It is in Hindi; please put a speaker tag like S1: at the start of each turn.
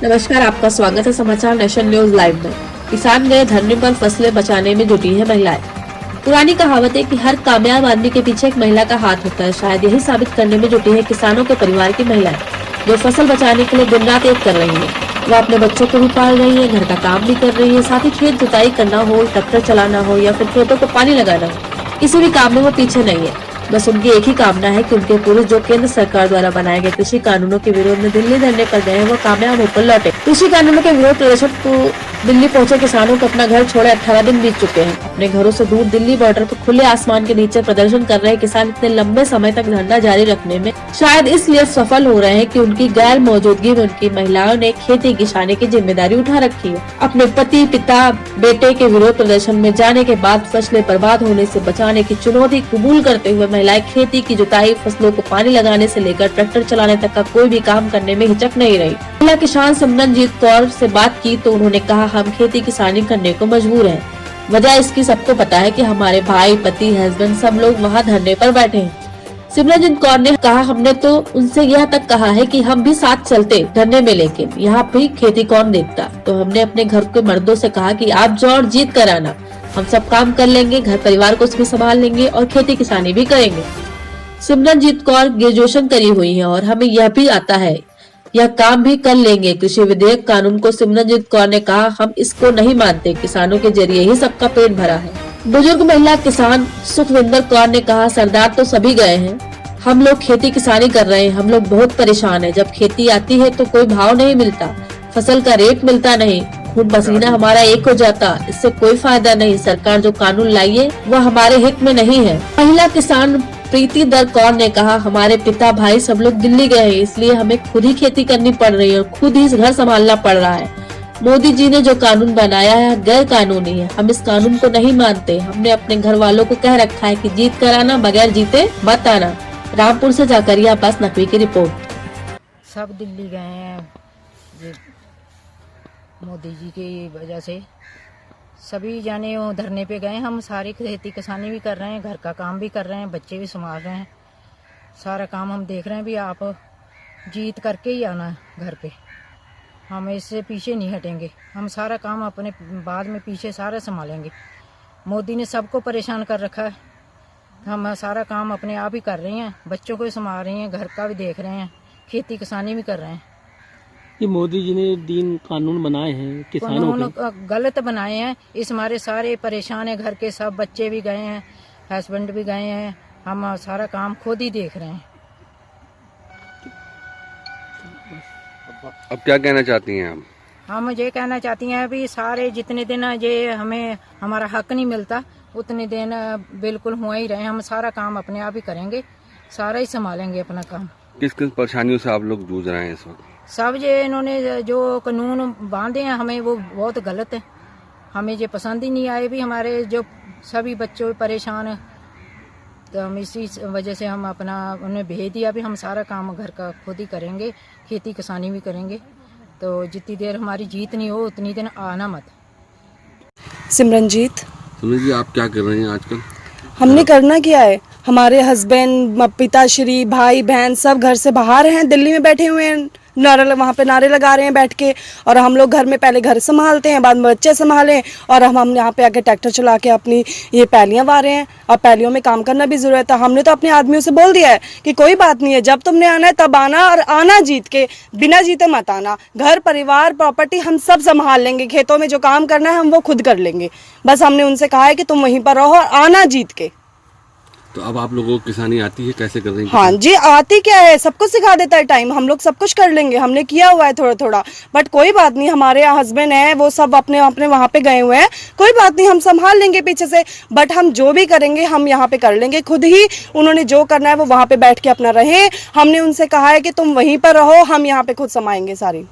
S1: नमस्कार, आपका स्वागत है समाचार नेशन न्यूज लाइव में। किसान गए धरने पर फसलें बचाने में जुटी है महिलाएं। पुरानी कहावत है कि हर कामयाब आदमी के पीछे एक महिला का हाथ होता है। शायद यही साबित करने में जुटी है किसानों के परिवार की महिलाएं, जो फसल बचाने के लिए दिन रात एक कर रही है। वो अपने बच्चों को भी पाल रही है, घर का काम भी कर रही है, साथ ही खेत जुताई करना हो, ट्रैक्टर चलाना हो या फिर खेतों को पानी लगाना हो, किसी भी काम में वो पीछे नहीं है। बस उनकी एक ही कामना है कि उनके पुरुष जो केंद्र सरकार द्वारा बनाए गए कृषि कानूनों के विरोध में दिल्ली धरने पर गए हैं, वो कामयाब होकर लौटे। कृषि कानूनों के विरोध प्रदर्शन को दिल्ली पहुंचे किसानों को अपना घर छोड़े 18 दिन बीत चुके हैं। अपने घरों से दूर दिल्ली बॉर्डर पर खुले आसमान के नीचे प्रदर्शन कर रहे किसान इतने लंबे समय तक धरना जारी रखने में शायद इसलिए सफल हो रहे हैं कि उनकी गैर मौजूदगी में उनकी महिलाओं ने खेती किसानी की जिम्मेदारी उठा रखी है। अपने पति, पिता, बेटे के विरोध प्रदर्शन में जाने के बाद फसलें बर्बाद होने से बचाने की चुनौती कबूल करते हुए महिलाएं खेती की जुताई, फसलों को पानी लगाने से लेकर ट्रैक्टर चलाने तक का कोई भी काम करने में हिचक नहीं रही। महिला किसान सिमरनजीत कौर से बात की तो उन्होंने कहा, हम खेती किसानी करने को मजबूर हैं। वजह इसकी सबको पता है कि हमारे भाई, पति, हस्बैंड सब लोग वहाँ धरने पर बैठे हैं। सिमरनजीत कौर ने कहा, हमने तो उनसे यह तक कहा है कि हम भी साथ चलते धरने में, लेकिन यहाँ भी खेती कौन देखता। तो हमने अपने घर के मर्दों से कहा कि आप जाओ और जीत कर आना, हम सब काम कर लेंगे, घर परिवार को भी संभाल लेंगे और खेती किसानी भी करेंगे। सिमरनजीत कौर ग्रेजुएशन करी हुई है और हमें यह भी आता है, यह काम भी कर लेंगे। कृषि विधेयक कानून को सिमरनजीत कौर ने कहा, हम इसको नहीं मानते, किसानों के जरिए ही सबका पेट भरा है। बुजुर्ग महिला किसान सुखविंदर कौर ने कहा, सरदार तो सभी गए हैं, हम लोग खेती किसानी कर रहे हैं, हम लोग बहुत परेशान है। जब खेती आती है तो कोई भाव नहीं मिलता, फसल का रेट मिलता नहीं, खून पसीना हमारा एक हो जाता, इससे कोई फायदा नहीं। सरकार जो कानून लाई है वह हमारे हित में नहीं है। महिला किसान प्रीति दर कौर ने कहा, हमारे पिता, भाई सब लोग दिल्ली गए हैं, इसलिए हमें खुद ही खेती करनी पड़ रही है और खुद ही घर संभालना पड़ रहा है। मोदी जी ने जो कानून बनाया है गैर कानूनी है, हम इस कानून को नहीं मानते। हमने अपने घर वालों को कह रखा है कि जीत कर आना, बगैर जीते मत आना। रामपुर से जाकरिया अब्बास नकवी की रिपोर्ट।
S2: सब दिल्ली गए हैं, ये मोदी जी की वजह से सभी जाने वो धरने पे गए। हम सारी खेती किसानी भी कर रहे हैं, घर का काम भी कर रहे हैं, बच्चे भी संभाल रहे हैं, सारा काम हम देख रहे हैं। भी आप जीत करके ही आना है घर पे, हम इससे पीछे नहीं हटेंगे। हम सारा काम अपने बाद में पीछे सारा संभालेंगे। मोदी ने सबको परेशान कर रखा है, हम सारा काम अपने आप ही कर रहे हैं, बच्चों को भी संभाल रहे हैं, घर का भी देख रहे हैं, खेती किसानी भी कर रहे हैं।
S3: ये मोदी जी ने दिन कानून बनाए हैं किसानों के,
S2: गलत बनाए हैं, इस हमारे सारे परेशान है। घर के सब बच्चे भी गए हैं, हस्बैंड भी गए हैं, हम सारा काम खुद ही देख रहे हैं।
S4: अब क्या कहना चाहती हैं आप?
S2: हम ये कहना चाहती हैं भी सारे जितने दिन ये हमें हमारा हक नहीं मिलता उतने दिन बिल्कुल हुआ ही रहे। हम सारा काम अपने आप ही करेंगे, सारा ही संभालेंगे अपना काम।
S4: किस किस परेशानियों से आप लोग जूझ रहे हैं इस वक्त?
S2: सब ये इन्होंने जो कानून बांधे हैं हमें वो बहुत गलत है, हमें ये पसंद ही नहीं आए। भी हमारे जो सभी बच्चों परेशान है, तो हम इसी वजह से हम अपना उन्हें भेज दिया। भी हम सारा काम घर का खुद ही करेंगे, खेती किसानी भी करेंगे। तो जितनी देर हमारी जीत नहीं हो उतनी दिन आना मत।
S5: सिमरनजीत
S4: जी, आप क्या कर रहे हैं आजकल?
S5: हमने करना क्या है, हमारे हस्बैंड, पिताश्री, भाई बहन सब घर से बाहर हैं, दिल्ली में बैठे हुए हैं, वहाँ पे नारे लगा रहे हैं बैठ के। और हम लोग घर में पहले घर संभालते हैं, बाद में बच्चे संभालें, और हम यहाँ पे आके ट्रैक्टर चला के अपनी ये पैलियाँ वाह रहे हैं। अब पैलियों में काम करना भी ज़रूरत है। हमने तो अपने आदमियों से बोल दिया है कि कोई बात नहीं है, जब तुमने आना है तब आना, और आना जीत के, बिना जीते मत आना। घर परिवार प्रॉपर्टी हम सब संभाल लेंगे, खेतों में जो काम करना है हम वो खुद कर लेंगे। बस हमने उनसे कहा है कि तुम वहीं पर रहो और आना जीत के।
S4: तो अब आप लोगों को किसानी आती है, कैसे कर रही हैं?
S5: हाँ जी, आती क्या है, सब कुछ सिखा देता है टाइम, हम लोग सब कुछ कर लेंगे, हमने किया हुआ है थोड़ा थोड़ा। बट कोई बात नहीं, हमारे हस्बैंड हैं वो सब अपने अपने वहाँ पे गए हुए हैं, कोई बात नहीं, हम संभाल लेंगे पीछे से। बट हम जो भी करेंगे हम यहाँ पे कर लेंगे खुद ही। उन्होंने जो करना है वो वहाँ पे बैठ के अपना रहे। हमने उनसे कहा है कि तुम वहीं पर रहो, हम यहाँ पे खुद संभालेंगे सारी।